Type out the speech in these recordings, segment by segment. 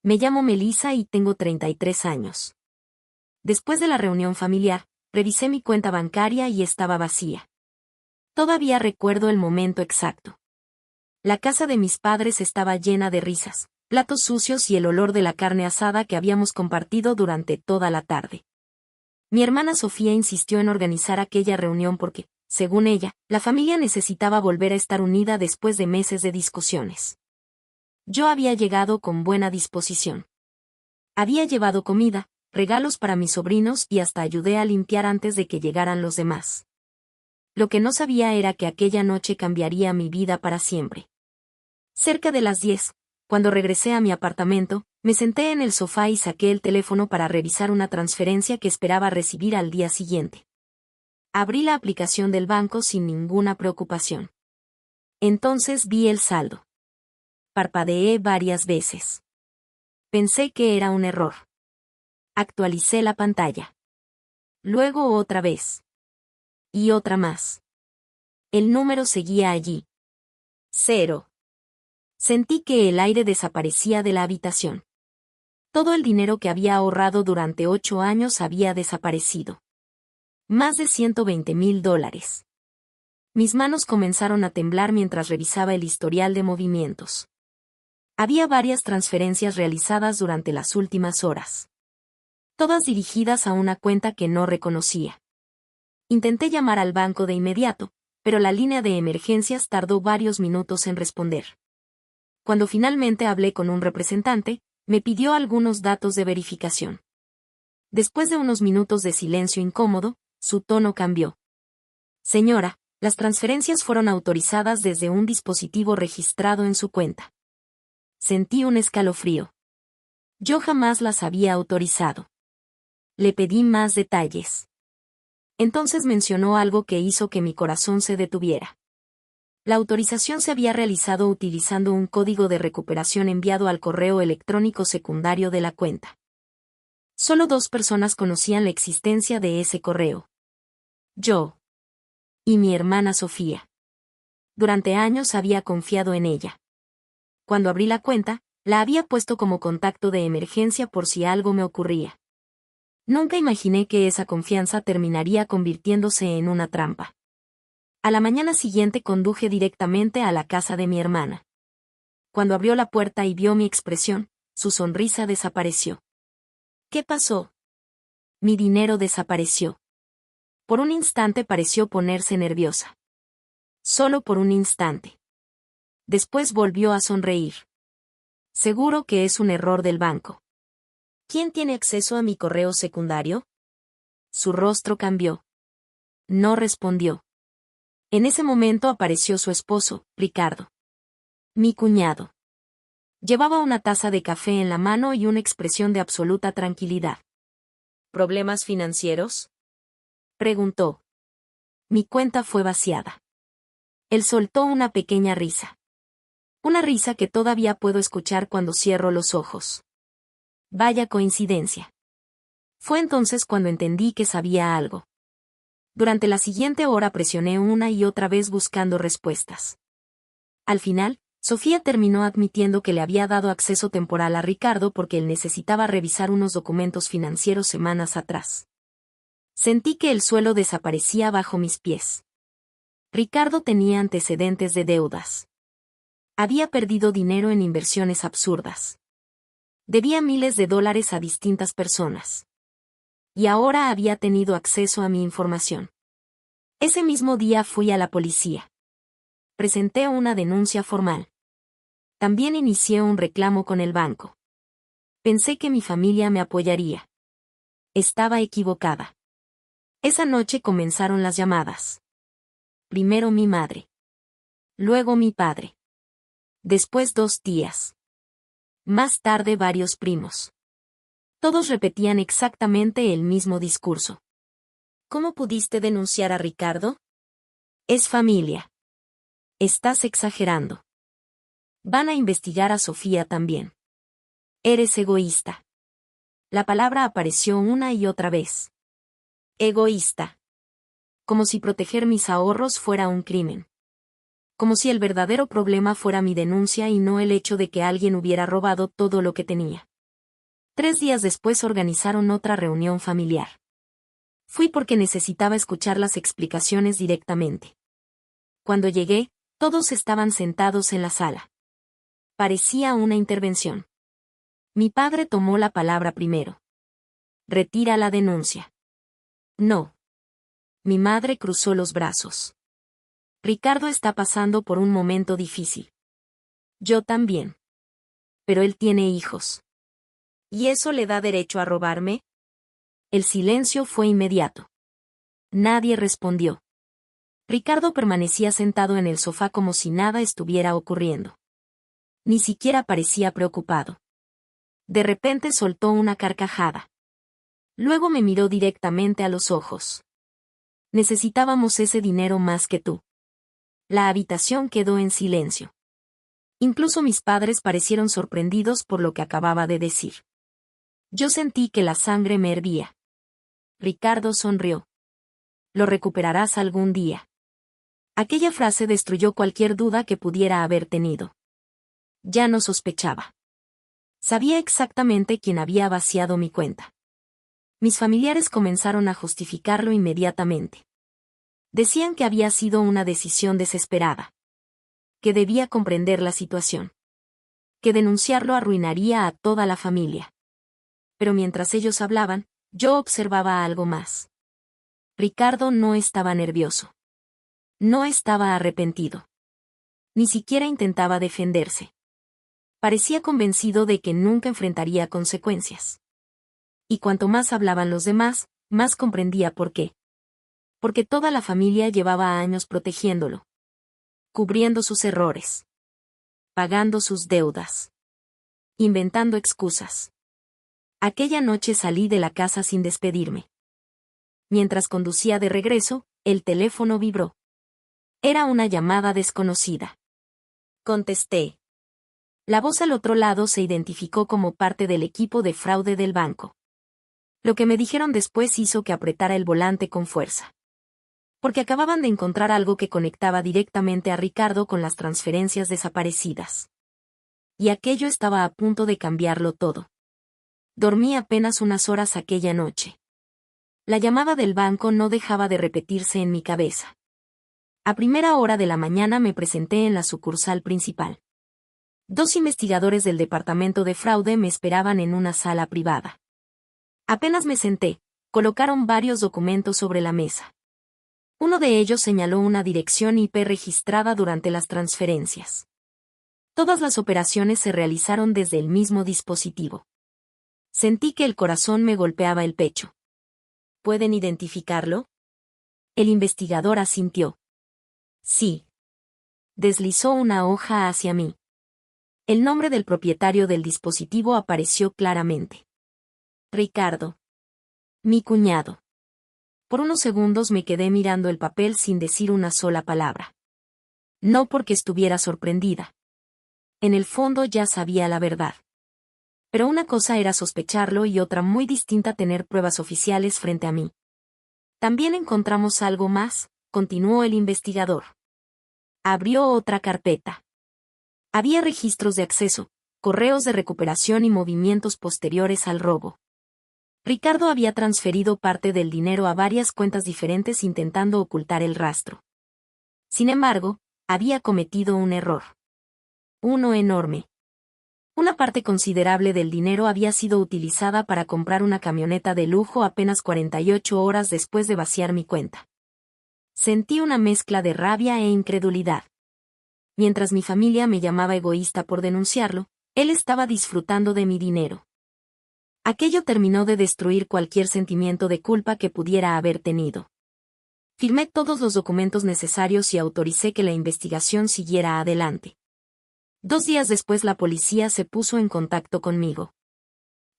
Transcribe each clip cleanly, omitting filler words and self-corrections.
Me llamo Melissa y tengo 33 años. Después de la reunión familiar, revisé mi cuenta bancaria y estaba vacía. Todavía recuerdo el momento exacto. La casa de mis padres estaba llena de risas, platos sucios y el olor de la carne asada que habíamos compartido durante toda la tarde. Mi hermana Sofía insistió en organizar aquella reunión porque, según ella, la familia necesitaba volver a estar unida después de meses de discusiones. Yo había llegado con buena disposición. Había llevado comida, regalos para mis sobrinos y hasta ayudé a limpiar antes de que llegaran los demás. Lo que no sabía era que aquella noche cambiaría mi vida para siempre. Cerca de las 10, cuando regresé a mi apartamento, me senté en el sofá y saqué el teléfono para revisar una transferencia que esperaba recibir al día siguiente. Abrí la aplicación del banco sin ninguna preocupación. Entonces vi el saldo. Parpadeé varias veces. Pensé que era un error. Actualicé la pantalla. Luego otra vez. Y otra más. El número seguía allí. 0. Sentí que el aire desaparecía de la habitación. Todo el dinero que había ahorrado durante 8 años había desaparecido. Más de $120,000. Mis manos comenzaron a temblar mientras revisaba el historial de movimientos. Había varias transferencias realizadas durante las últimas horas. Todas dirigidas a una cuenta que no reconocía. Intenté llamar al banco de inmediato, pero la línea de emergencias tardó varios minutos en responder. Cuando finalmente hablé con un representante, me pidió algunos datos de verificación. Después de unos minutos de silencio incómodo, su tono cambió. Señora, las transferencias fueron autorizadas desde un dispositivo registrado en su cuenta. Sentí un escalofrío. Yo jamás las había autorizado. Le pedí más detalles. Entonces mencionó algo que hizo que mi corazón se detuviera. La autorización se había realizado utilizando un código de recuperación enviado al correo electrónico secundario de la cuenta. Solo 2 personas conocían la existencia de ese correo. Yo. Y mi hermana Sofía. Durante años había confiado en ella. Cuando abrí la cuenta, la había puesto como contacto de emergencia por si algo me ocurría. Nunca imaginé que esa confianza terminaría convirtiéndose en una trampa. A la mañana siguiente conduje directamente a la casa de mi hermana. Cuando abrió la puerta y vio mi expresión, su sonrisa desapareció. ¿Qué pasó? Mi dinero desapareció. Por un instante pareció ponerse nerviosa. Solo por un instante. Después volvió a sonreír. Seguro que es un error del banco. ¿Quién tiene acceso a mi correo secundario? Su rostro cambió. No respondió. En ese momento apareció su esposo, Ricardo. Mi cuñado. Llevaba una taza de café en la mano y una expresión de absoluta tranquilidad. ¿Problemas financieros?, preguntó. Mi cuenta fue vaciada. Él soltó una pequeña risa. Una risa que todavía puedo escuchar cuando cierro los ojos. Vaya coincidencia. Fue entonces cuando entendí que sabía algo. Durante la siguiente hora presioné una y otra vez buscando respuestas. Al final, Sofía terminó admitiendo que le había dado acceso temporal a Ricardo porque él necesitaba revisar unos documentos financieros semanas atrás. Sentí que el suelo desaparecía bajo mis pies. Ricardo tenía antecedentes de deudas. Había perdido dinero en inversiones absurdas. Debía miles de dólares a distintas personas. Y ahora había tenido acceso a mi información. Ese mismo día fui a la policía. Presenté una denuncia formal. También inicié un reclamo con el banco. Pensé que mi familia me apoyaría. Estaba equivocada. Esa noche comenzaron las llamadas. Primero mi madre. Luego mi padre. Después 2 tías. Más tarde varios primos. Todos repetían exactamente el mismo discurso. ¿Cómo pudiste denunciar a Ricardo? Es familia. Estás exagerando. Van a investigar a Sofía también. Eres egoísta. La palabra apareció una y otra vez. Egoísta. Como si proteger mis ahorros fuera un crimen. Como si el verdadero problema fuera mi denuncia y no el hecho de que alguien hubiera robado todo lo que tenía. 3 días después organizaron otra reunión familiar. Fui porque necesitaba escuchar las explicaciones directamente. Cuando llegué, todos estaban sentados en la sala. Parecía una intervención. Mi padre tomó la palabra primero. Retira la denuncia. No. Mi madre cruzó los brazos. Ricardo está pasando por un momento difícil. Yo también. Pero él tiene hijos. ¿Y eso le da derecho a robarme? El silencio fue inmediato. Nadie respondió. Ricardo permanecía sentado en el sofá como si nada estuviera ocurriendo. Ni siquiera parecía preocupado. De repente soltó una carcajada. Luego me miró directamente a los ojos. Necesitábamos ese dinero más que tú. La habitación quedó en silencio. Incluso mis padres parecieron sorprendidos por lo que acababa de decir. Yo sentí que la sangre me hervía. Ricardo sonrió. Lo recuperarás algún día. Aquella frase destruyó cualquier duda que pudiera haber tenido. Ya no sospechaba. Sabía exactamente quién había vaciado mi cuenta. Mis familiares comenzaron a justificarlo inmediatamente. Decían que había sido una decisión desesperada. Que debía comprender la situación. Que denunciarlo arruinaría a toda la familia. Pero mientras ellos hablaban, yo observaba algo más. Ricardo no estaba nervioso. No estaba arrepentido. Ni siquiera intentaba defenderse. Parecía convencido de que nunca enfrentaría consecuencias. Y cuanto más hablaban los demás, más comprendía por qué. Porque toda la familia llevaba años protegiéndolo. Cubriendo sus errores. Pagando sus deudas. Inventando excusas. Aquella noche salí de la casa sin despedirme. Mientras conducía de regreso, el teléfono vibró. Era una llamada desconocida. Contesté. La voz al otro lado se identificó como parte del equipo de fraude del banco. Lo que me dijeron después hizo que apretara el volante con fuerza. Porque acababan de encontrar algo que conectaba directamente a Ricardo con las transferencias desaparecidas. Y aquello estaba a punto de cambiarlo todo. Dormí apenas unas horas aquella noche. La llamada del banco no dejaba de repetirse en mi cabeza. A primera hora de la mañana me presenté en la sucursal principal. 2 investigadores del departamento de fraude me esperaban en una sala privada. Apenas me senté, colocaron varios documentos sobre la mesa. Uno de ellos señaló una dirección IP registrada durante las transferencias. Todas las operaciones se realizaron desde el mismo dispositivo. Sentí que el corazón me golpeaba el pecho. ¿Pueden identificarlo? El investigador asintió. Sí. Deslizó una hoja hacia mí. El nombre del propietario del dispositivo apareció claramente. Ricardo. Mi cuñado. Por unos segundos me quedé mirando el papel sin decir una sola palabra. No porque estuviera sorprendida. En el fondo ya sabía la verdad. Pero una cosa era sospecharlo y otra muy distinta tener pruebas oficiales frente a mí. También encontramos algo más, continuó el investigador. Abrió otra carpeta. Había registros de acceso, correos de recuperación y movimientos posteriores al robo. Ricardo había transferido parte del dinero a varias cuentas diferentes intentando ocultar el rastro. Sin embargo, había cometido un error. Uno enorme. Una parte considerable del dinero había sido utilizada para comprar una camioneta de lujo apenas 48 horas después de vaciar mi cuenta. Sentí una mezcla de rabia e incredulidad. Mientras mi familia me llamaba egoísta por denunciarlo, él estaba disfrutando de mi dinero. Aquello terminó de destruir cualquier sentimiento de culpa que pudiera haber tenido. Firmé todos los documentos necesarios y autoricé que la investigación siguiera adelante. 2 días después la policía se puso en contacto conmigo.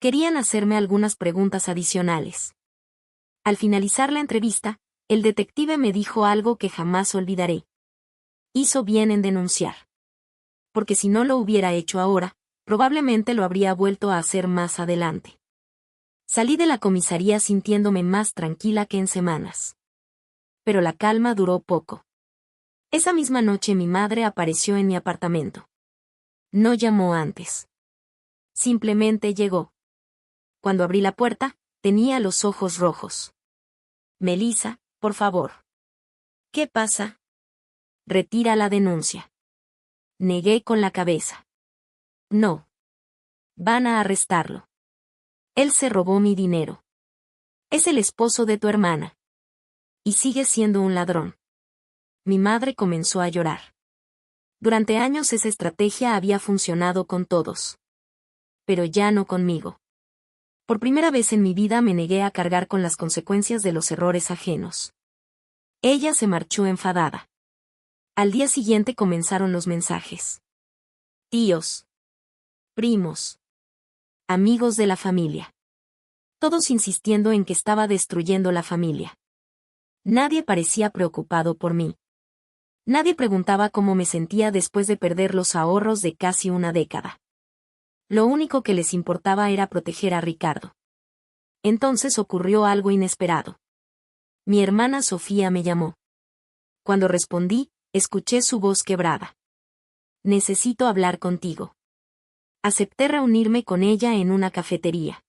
Querían hacerme algunas preguntas adicionales. Al finalizar la entrevista, el detective me dijo algo que jamás olvidaré. Hizo bien en denunciar. Porque si no lo hubiera hecho ahora, probablemente lo habría vuelto a hacer más adelante. Salí de la comisaría sintiéndome más tranquila que en semanas. Pero la calma duró poco. Esa misma noche mi madre apareció en mi apartamento. No llamó antes. Simplemente llegó. Cuando abrí la puerta, tenía los ojos rojos. Melissa, por favor. ¿Qué pasa? Retira la denuncia. Negué con la cabeza. No. Van a arrestarlo. Él se robó mi dinero. Es el esposo de tu hermana. Y sigue siendo un ladrón. Mi madre comenzó a llorar. Durante años esa estrategia había funcionado con todos. Pero ya no conmigo. Por primera vez en mi vida me negué a cargar con las consecuencias de los errores ajenos. Ella se marchó enfadada. Al día siguiente comenzaron los mensajes. Tíos. Primos. Amigos de la familia. Todos insistiendo en que estaba destruyendo la familia. Nadie parecía preocupado por mí. Nadie preguntaba cómo me sentía después de perder los ahorros de casi una década. Lo único que les importaba era proteger a Ricardo. Entonces ocurrió algo inesperado. Mi hermana Sofía me llamó. Cuando respondí, escuché su voz quebrada. Necesito hablar contigo. Acepté reunirme con ella en una cafetería.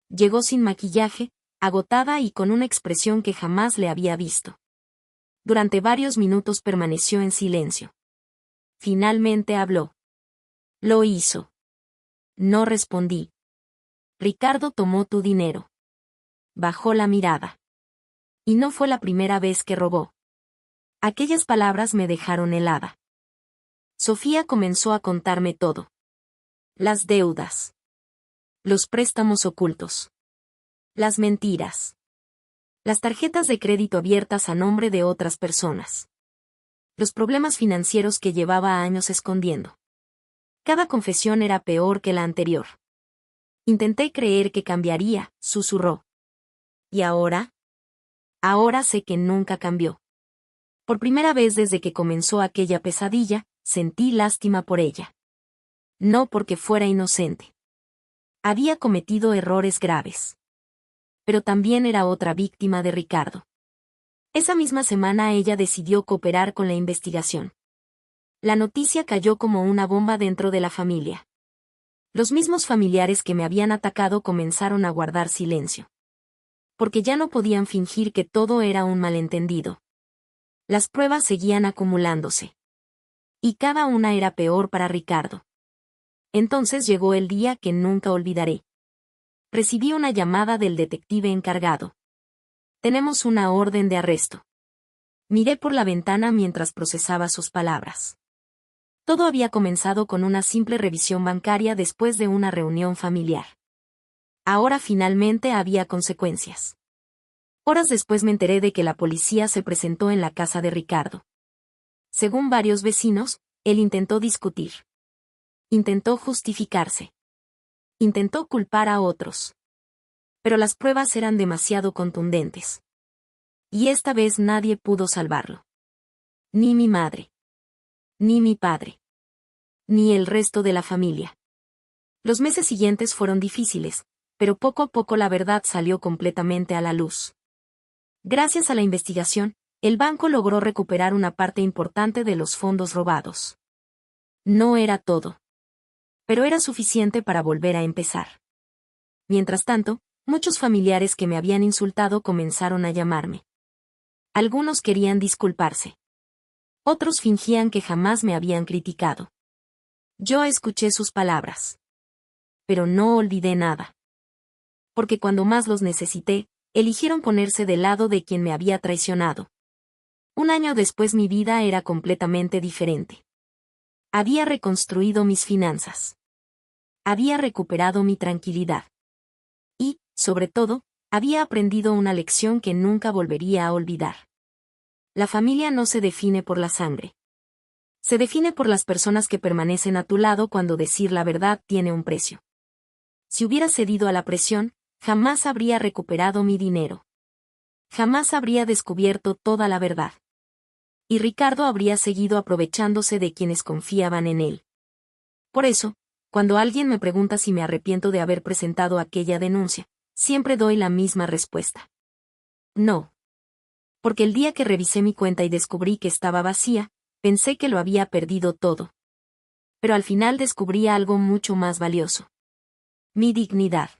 Llegó sin maquillaje, agotada y con una expresión que jamás le había visto. Durante varios minutos permaneció en silencio. Finalmente habló. Lo hizo. No respondí. Ricardo tomó tu dinero. Bajó la mirada. Y no fue la primera vez que robó. Aquellas palabras me dejaron helada. Sofía comenzó a contarme todo. Las deudas. Los préstamos ocultos. Las mentiras. Las tarjetas de crédito abiertas a nombre de otras personas. Los problemas financieros que llevaba años escondiendo. Cada confesión era peor que la anterior. Intenté creer que cambiaría, susurró. ¿Y ahora? Ahora sé que nunca cambió. Por primera vez desde que comenzó aquella pesadilla, sentí lástima por ella. No porque fuera inocente. Había cometido errores graves. Pero también era otra víctima de Ricardo. Esa misma semana ella decidió cooperar con la investigación. La noticia cayó como una bomba dentro de la familia. Los mismos familiares que me habían atacado comenzaron a guardar silencio. Porque ya no podían fingir que todo era un malentendido. Las pruebas seguían acumulándose. Y cada una era peor para Ricardo. Entonces llegó el día que nunca olvidaré. Recibí una llamada del detective encargado. Tenemos una orden de arresto. Miré por la ventana mientras procesaba sus palabras. Todo había comenzado con una simple revisión bancaria después de una reunión familiar. Ahora finalmente había consecuencias. Horas después me enteré de que la policía se presentó en la casa de Ricardo. Según varios vecinos, él intentó discutir. Intentó justificarse. Intentó culpar a otros. Pero las pruebas eran demasiado contundentes. Y esta vez nadie pudo salvarlo. Ni mi madre. Ni mi padre. Ni el resto de la familia. Los meses siguientes fueron difíciles, pero poco a poco la verdad salió completamente a la luz. Gracias a la investigación, el banco logró recuperar una parte importante de los fondos robados. No era todo. Pero era suficiente para volver a empezar. Mientras tanto, muchos familiares que me habían insultado comenzaron a llamarme. Algunos querían disculparse. Otros fingían que jamás me habían criticado. Yo escuché sus palabras. Pero no olvidé nada. Porque cuando más los necesité, eligieron ponerse del lado de quien me había traicionado. Un año después mi vida era completamente diferente. Había reconstruido mis finanzas. Había recuperado mi tranquilidad. Y, sobre todo, había aprendido una lección que nunca volvería a olvidar. La familia no se define por la sangre. Se define por las personas que permanecen a tu lado cuando decir la verdad tiene un precio. Si hubiera cedido a la presión, jamás habría recuperado mi dinero. Jamás habría descubierto toda la verdad. Y Ricardo habría seguido aprovechándose de quienes confiaban en él. Por eso, cuando alguien me pregunta si me arrepiento de haber presentado aquella denuncia, siempre doy la misma respuesta. No. Porque el día que revisé mi cuenta y descubrí que estaba vacía, pensé que lo había perdido todo. Pero al final descubrí algo mucho más valioso. Mi dignidad.